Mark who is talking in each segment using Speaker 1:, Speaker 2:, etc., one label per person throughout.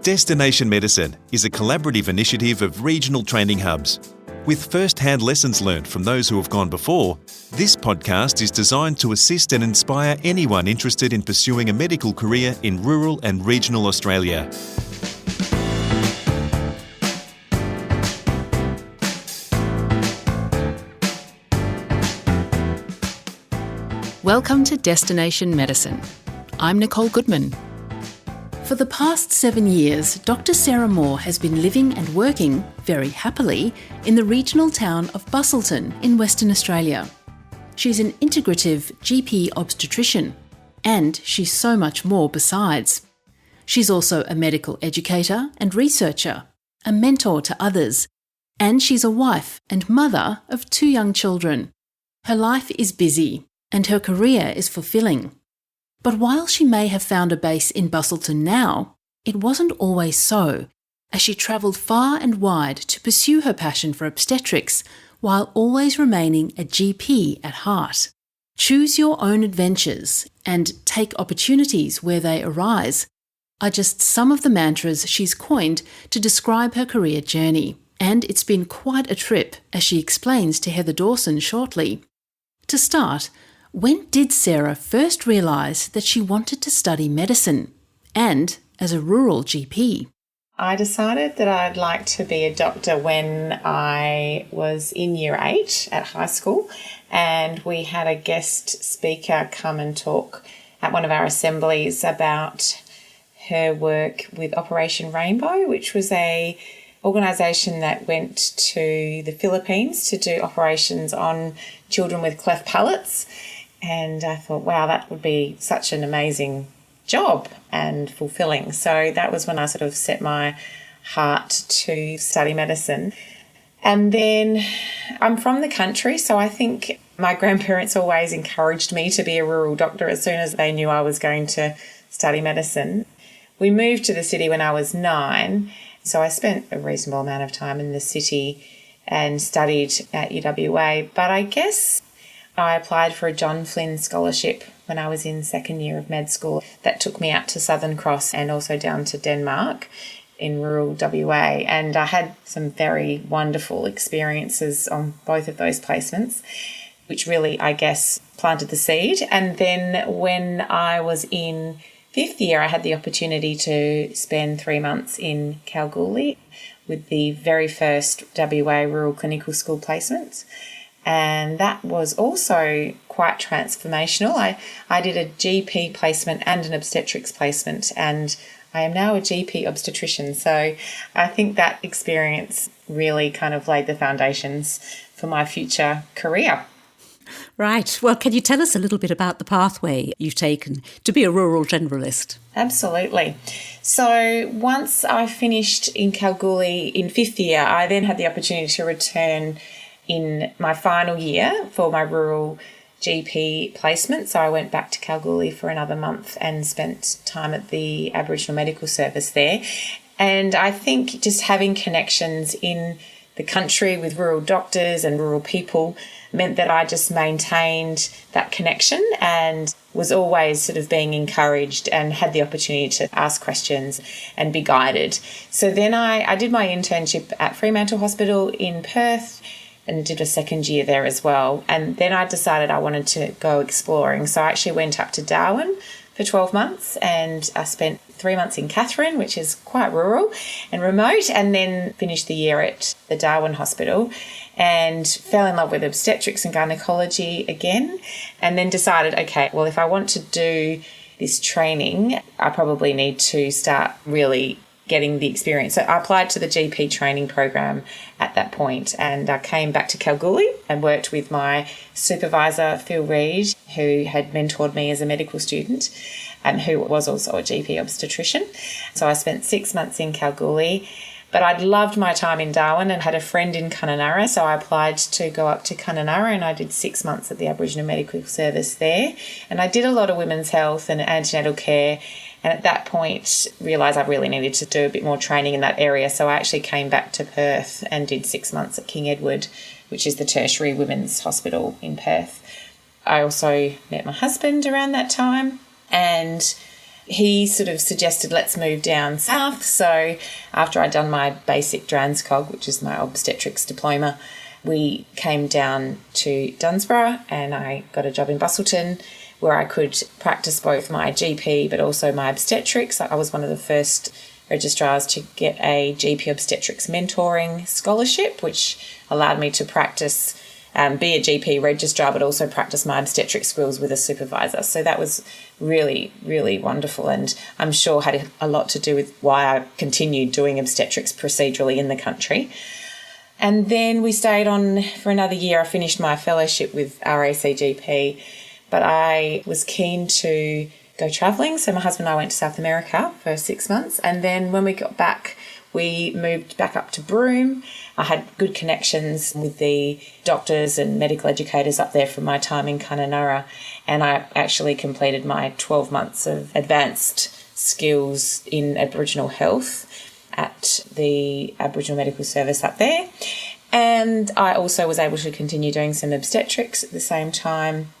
Speaker 1: Destination Medicine is a collaborative initiative of regional training hubs. With first-hand lessons learned from those who have gone before, this podcast is designed to assist and inspire anyone interested in pursuing a medical career in rural and regional Australia.
Speaker 2: Welcome to Destination Medicine. I'm Nicole Goodman. For the past 7 years, Dr. Sarah Moore has been living and working, very happily, in the regional town of Busselton in Western Australia. She's an integrative GP obstetrician, and she's so much more besides. She's also a medical educator and researcher, a mentor to others, and she's a wife and mother of 2 young children. Her life is busy, and her career is fulfilling. But while she may have found a base in Busselton now, it wasn't always so, as she travelled far and wide to pursue her passion for obstetrics while always remaining a GP at heart. Choose your own adventures and take opportunities where they arise are just some of the mantras she's coined to describe her career journey, and it's been quite a trip, as she explains to Heather Dawson shortly. To start, when did Sarah first realise that she wanted to study medicine, and as a rural GP?
Speaker 3: I decided that I'd like to be a doctor when I was in year 8 at high school, and we had a guest speaker come and talk at one of our assemblies about her work with Operation Rainbow, which was a organisation that went to the Philippines to do operations on children with cleft palates. And I thought, wow, that would be such an amazing job and fulfilling. So that was when I sort of set my heart to study medicine. And then I'm from the country, so I think my grandparents always encouraged me to be a rural doctor as soon as they knew I was going to study medicine. We moved to the city when I was 9, so I spent a reasonable amount of time in the city and studied at UWA. But I guess I applied for a John Flynn scholarship when I was in second year of med school. That took me out to Southern Cross and also down to Denmark in rural WA. And I had some very wonderful experiences on both of those placements, which really, I guess, planted the seed. And then when I was in 5th year, I had the opportunity to spend 3 months in Kalgoorlie with the very first WA Rural Clinical School placement. And that was also quite transformational. I did a GP placement and an obstetrics placement, and I am now a GP obstetrician. So I think that experience really kind of laid the foundations for my future career.
Speaker 4: Right. Well, can you tell us a little bit about the pathway you've taken to be a rural generalist?
Speaker 3: Absolutely. So once I finished in Kalgoorlie in 5th year, I then had the opportunity to return in my final year for my rural GP placement. So I went back to Kalgoorlie for another month and spent time at the Aboriginal Medical Service there. And I think just having connections in the country with rural doctors and rural people meant that I just maintained that connection and was always sort of being encouraged and had the opportunity to ask questions and be guided. So then I did my internship at Fremantle Hospital in Perth and did a second year there as well. And then I decided I wanted to go exploring. So I actually went up to Darwin for 12 months and I spent 3 months in Katherine, which is quite rural and remote, and then finished the year at the Darwin Hospital and fell in love with obstetrics and gynecology again, and then decided, okay, well, if I want to do this training, I probably need to start really getting the experience. So I applied to the GP training program at that point, and I came back to Kalgoorlie and worked with my supervisor, Phil Reid, who had mentored me as a medical student and who was also a GP obstetrician. So I spent 6 months in Kalgoorlie, but I'd loved my time in Darwin and had a friend in Kununurra, so I applied to go up to Kununurra and I did 6 months at the Aboriginal Medical Service there. And I did a lot of women's health and antenatal care, and at that point realised I really needed to do a bit more training in that area. So I actually came back to Perth and did 6 months at King Edward, which is the tertiary women's hospital in Perth. I also met my husband around that time, and he sort of suggested let's move down south. So after I'd done my basic Dranscog, which is my obstetrics diploma, we came down to Dunsborough and I got a job in Busselton where I could practice both my GP but also my obstetrics. I was one of the first registrars to get a GP Obstetrics mentoring scholarship, which allowed me to practice, be a GP registrar, but also practice my obstetric skills with a supervisor. So that was really, really wonderful, and I'm sure had a lot to do with why I continued doing obstetrics procedurally in the country. And then we stayed on for another year. I finished my fellowship with RACGP, but I was keen to go travelling. So my husband and I went to South America for 6 months. And then when we got back, we moved back up to Broome. I had good connections with the doctors and medical educators up there from my time in Kununurra. And I actually completed my 12 months of advanced skills in Aboriginal health at the Aboriginal Medical Service up there. And I also was able to continue doing some obstetrics at the same time.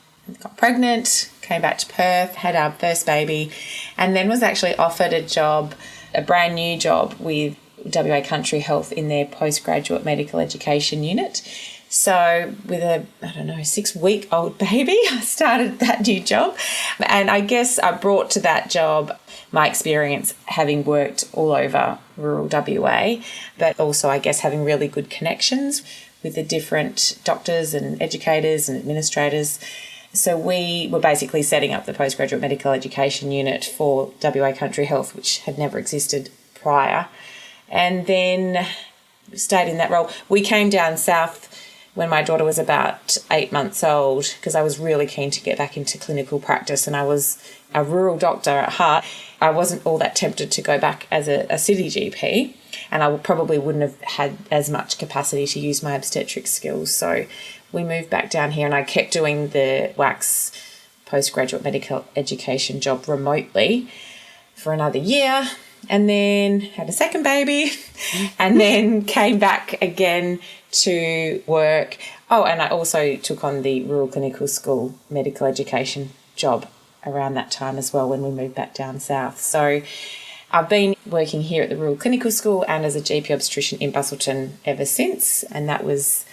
Speaker 3: Got pregnant, came back to Perth, had our first baby, and then was actually offered a job, a brand new job with WA Country Health in their postgraduate medical education unit. So with a, 6-week-old baby, I started that new job. And I guess I brought to that job my experience having worked all over rural WA, but also I guess having really good connections with the different doctors and educators and administrators. So we were basically setting up the postgraduate medical education unit for WA Country Health, which had never existed prior. And then stayed in that role. We came down south when my daughter was about 8 months old because I was really keen to get back into clinical practice, and I was a rural doctor at heart. I wasn't all that tempted to go back as a city GP, and I probably wouldn't have had as much capacity to use my obstetric skills. So we moved back down here and I kept doing the WACS postgraduate medical education job remotely for another year, and then had a second baby and then came back again to work. Oh, and I also took on the Rural Clinical School medical education job around that time as well when we moved back down south. So I've been working here at the Rural Clinical School and as a GP Obstetrician in Busselton ever since, and that was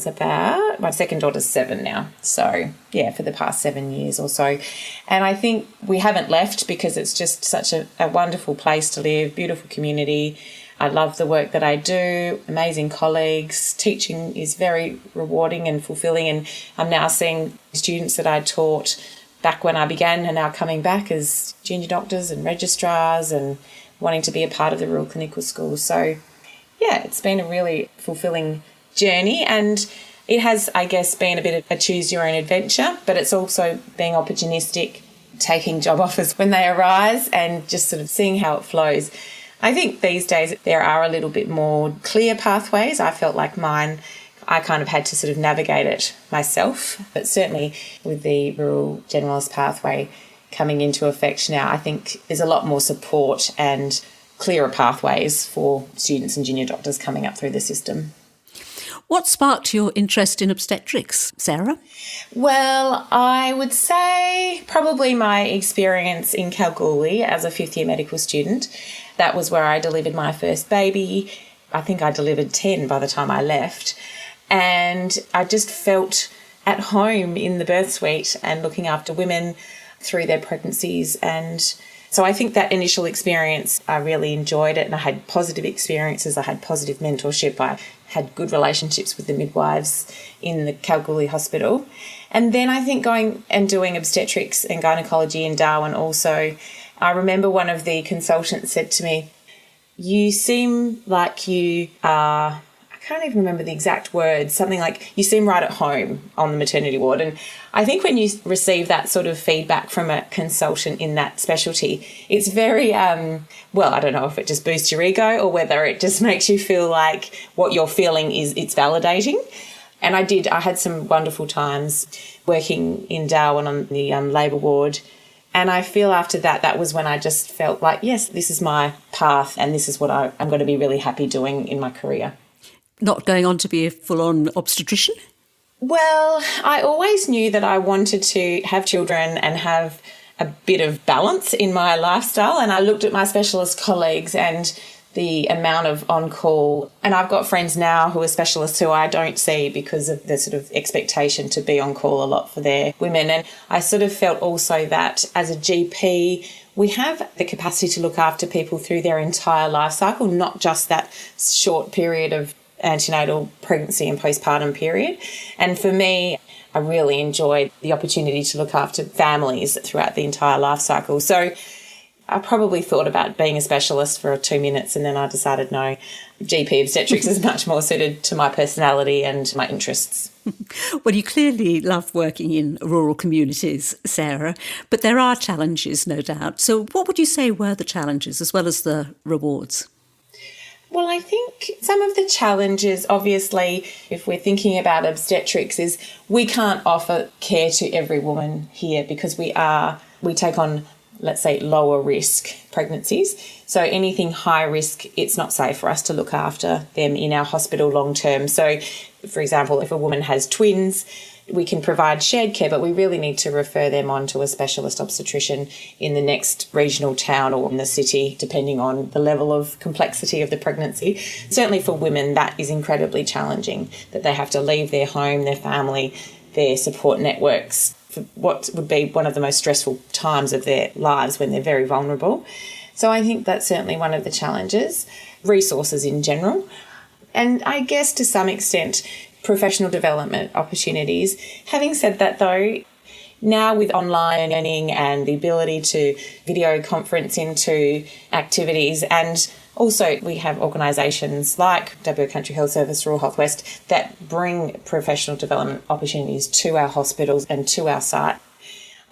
Speaker 3: about, my second daughter's 7 now. So, yeah, for the past 7 years or so. And I think we haven't left because it's just such a wonderful place to live, beautiful community. I love the work that I do, amazing colleagues. Teaching is very rewarding and fulfilling. And I'm now seeing students that I taught back when I began are now coming back as junior doctors and registrars and wanting to be a part of the Rural Clinical School. So, yeah, it's been a really fulfilling journey, and it has, I guess, been a bit of a choose your own adventure, but it's also being opportunistic, taking job offers when they arise and just sort of seeing how it flows. I think these days there are a little bit more clear pathways. I felt like mine, I kind of had to sort of navigate it myself, but certainly with the rural generalist pathway coming into effect now, I think there's a lot more support and clearer pathways for students and junior doctors coming up through the system.
Speaker 4: What sparked your interest in obstetrics, Sarah?
Speaker 3: Well, I would say probably my experience in Kalgoorlie as a fifth-year medical student. That was where I delivered my first baby. I think I delivered 10 by the time I left. And I just felt at home in the birth suite and looking after women through their pregnancies. And so I think that initial experience, I really enjoyed it, and I had positive experiences. I had positive mentorship. I had good relationships with the midwives in the Kalgoorlie hospital. And then I think going and doing obstetrics and gynecology in Darwin also, I remember one of the consultants said to me, "You seem like you are," I can't even remember the exact words, something like, "You seem right at home on the maternity ward." And I think when you receive that sort of feedback from a consultant in that specialty, it's very, I don't know if it just boosts your ego or whether it just makes you feel like what you're feeling it's validating. And I had some wonderful times working in Darwin on the labour ward. And I feel after that was when I just felt like, yes, this is my path and this is what I'm going to be really happy doing in my career.
Speaker 4: Not going on to be a full-on obstetrician?
Speaker 3: Well, I always knew that I wanted to have children and have a bit of balance in my lifestyle, and I looked at my specialist colleagues and the amount of on-call, and I've got friends now who are specialists who I don't see because of the sort of expectation to be on call a lot for their women. And I sort of felt also that as a GP, we have the capacity to look after people through their entire life cycle, not just that short period of antenatal pregnancy and postpartum period. And for me, I really enjoyed the opportunity to look after families throughout the entire life cycle. So I probably thought about being a specialist for 2 minutes, and then I decided no, GP obstetrics is much more suited to my personality and my interests.
Speaker 4: Well, you clearly love working in rural communities, Sarah, but there are challenges, no doubt. So what would you say were the challenges as well as the rewards?
Speaker 3: Well, I think some of the challenges, obviously, if we're thinking about obstetrics, is we can't offer care to every woman here because we take on, let's say, lower risk pregnancies. So anything high risk, it's not safe for us to look after them in our hospital long term. So, for example, if a woman has twins, we can provide shared care, but we really need to refer them on to a specialist obstetrician in the next regional town or in the city, depending on the level of complexity of the pregnancy. Certainly for women, that is incredibly challenging, that they have to leave their home, their family, their support networks for what would be one of the most stressful times of their lives when they're very vulnerable. So I think that's certainly one of the challenges. Resources in general. And I guess to some extent, professional development opportunities. Having said that though, now with online learning and the ability to video conference into activities, and also we have organisations like WA Country Health Service, Rural Health West, that bring professional development opportunities to our hospitals and to our site.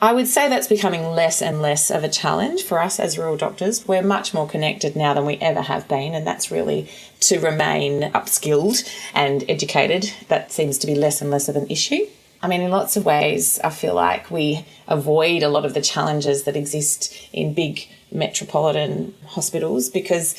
Speaker 3: I would say that's becoming less and less of a challenge for us as rural doctors. We're much more connected now than we ever have been, and that's really to remain upskilled and educated. That seems to be less and less of an issue. I mean, in lots of ways, I feel like we avoid a lot of the challenges that exist in big metropolitan hospitals because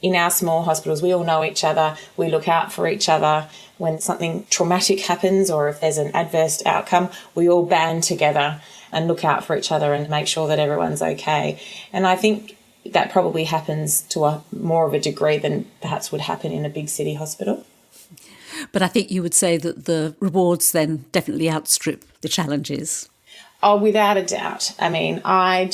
Speaker 3: in our small hospitals, we all know each other, we look out for each other. When something traumatic happens or if there's an adverse outcome, we all band together and look out for each other and make sure that everyone's okay. And I think that probably happens to a more of a degree than perhaps would happen in a big city hospital.
Speaker 4: But I think you would say that the rewards then definitely outstrip the challenges.
Speaker 3: Oh, without a doubt. I mean, I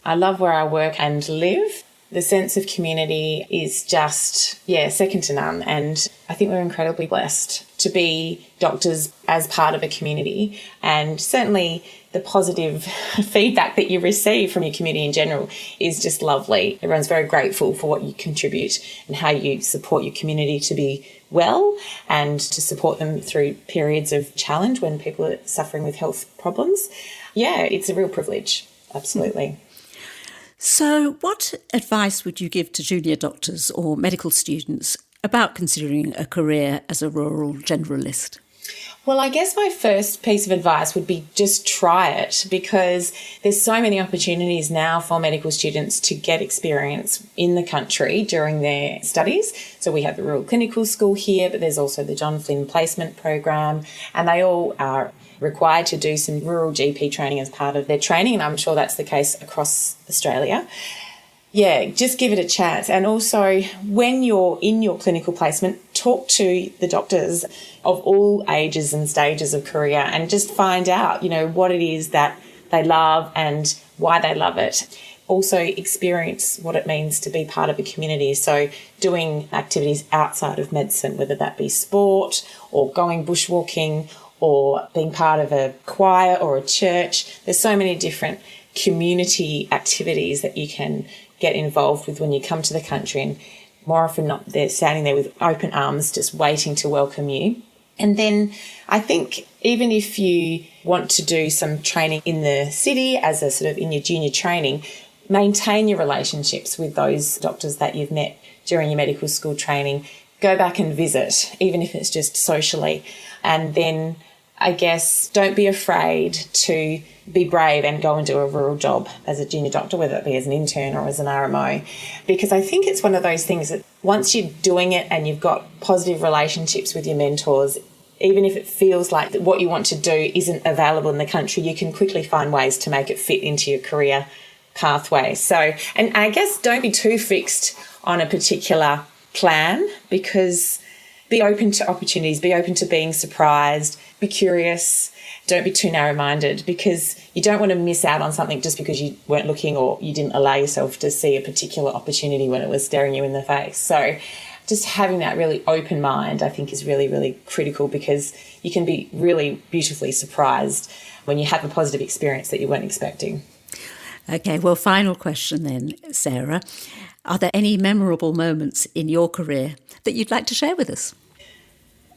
Speaker 3: love where I work and live. The sense of community is just, second to none. And I think we're incredibly blessed to be doctors as part of a community. And certainly the positive feedback that you receive from your community in general is just lovely. Everyone's very grateful for what you contribute and how you support your community to be well and to support them through periods of challenge when people are suffering with health problems. Yeah, it's a real privilege. Absolutely.
Speaker 4: So what advice would you give to junior doctors or medical students about considering a career as a rural generalist?
Speaker 3: Well, I guess my first piece of advice would be just try it because there's so many opportunities now for medical students to get experience in the country during their studies. So we have the Rural Clinical School here, but there's also the John Flynn Placement Program, and they all are required to do some rural GP training as part of their training, and I'm sure that's the case across Australia. Yeah, just give it a chance. And also, when you're in your clinical placement, talk to the doctors of all ages and stages of career and just find out, what it is that they love and why they love it. Also experience what it means to be part of a community. So doing activities outside of medicine, whether that be sport or going bushwalking or being part of a choir or a church. There's so many different community activities that you can get involved with when you come to the country, and more often not, they're standing there with open arms just waiting to welcome you. And then I think even if you want to do some training in the city as a sort of in your junior training, maintain your relationships with those doctors that you've met during your medical school training. Go back and visit, even if it's just socially. And then I guess don't be afraid to be brave and go and do a rural job as a junior doctor, whether it be as an intern or as an RMO, because I think it's one of those things that once you're doing it and you've got positive relationships with your mentors, even if it feels like what you want to do isn't available in the country, you can quickly find ways to make it fit into your career pathway. So, and I guess don't be too fixed on a particular plan, because be open to opportunities, be open to being surprised, be curious, don't be too narrow-minded, because you don't want to miss out on something just because you weren't looking or you didn't allow yourself to see a particular opportunity when it was staring you in the face. So just having that really open mind, I think, is really, really critical, because you can be really beautifully surprised when you have a positive experience that you weren't expecting.
Speaker 4: Okay, well, final question then, Sarah. Are there any memorable moments in your career that you'd like to share with us?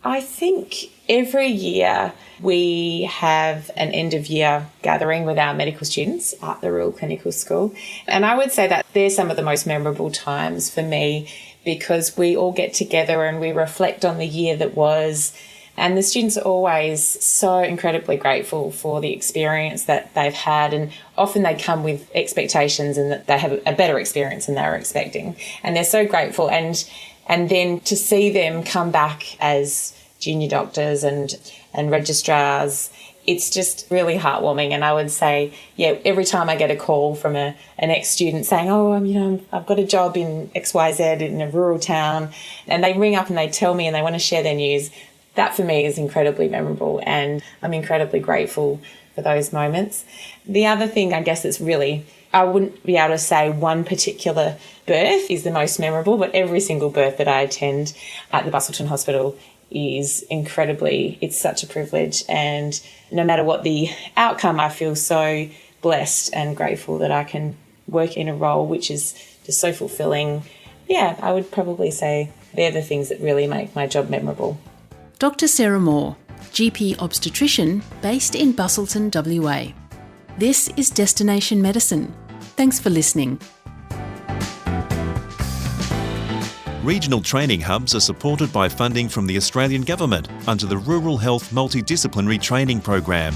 Speaker 3: I think every year we have an end-of-year gathering with our medical students at the Rural Clinical School. And I would say that they're some of the most memorable times for me, because we all get together and we reflect on the year that was. And the students are always so incredibly grateful for the experience that they've had. And often they come with expectations and that they have a better experience than they were expecting. And they're so grateful. And then to see them come back as junior doctors and registrars, it's just really heartwarming. And I would say, yeah, every time I get a call from an ex-student saying, I've got a job in XYZ in a rural town, and they ring up and they tell me and they want to share their news, that for me is incredibly memorable, and I'm incredibly grateful for those moments. The other thing, I guess, it's really, I wouldn't be able to say one particular birth is the most memorable, but every single birth that I attend at the Busselton Hospital is incredibly, it's such a privilege, and no matter what the outcome, I feel so blessed and grateful that I can work in a role which is just so fulfilling. Yeah, I would probably say they're the things that really make my job memorable.
Speaker 2: Dr. Sarah Moore, GP Obstetrician based in Busselton WA. This is Destination Medicine. Thanks for listening.
Speaker 1: Regional training hubs are supported by funding from the Australian Government under the Rural Health Multidisciplinary Training Program.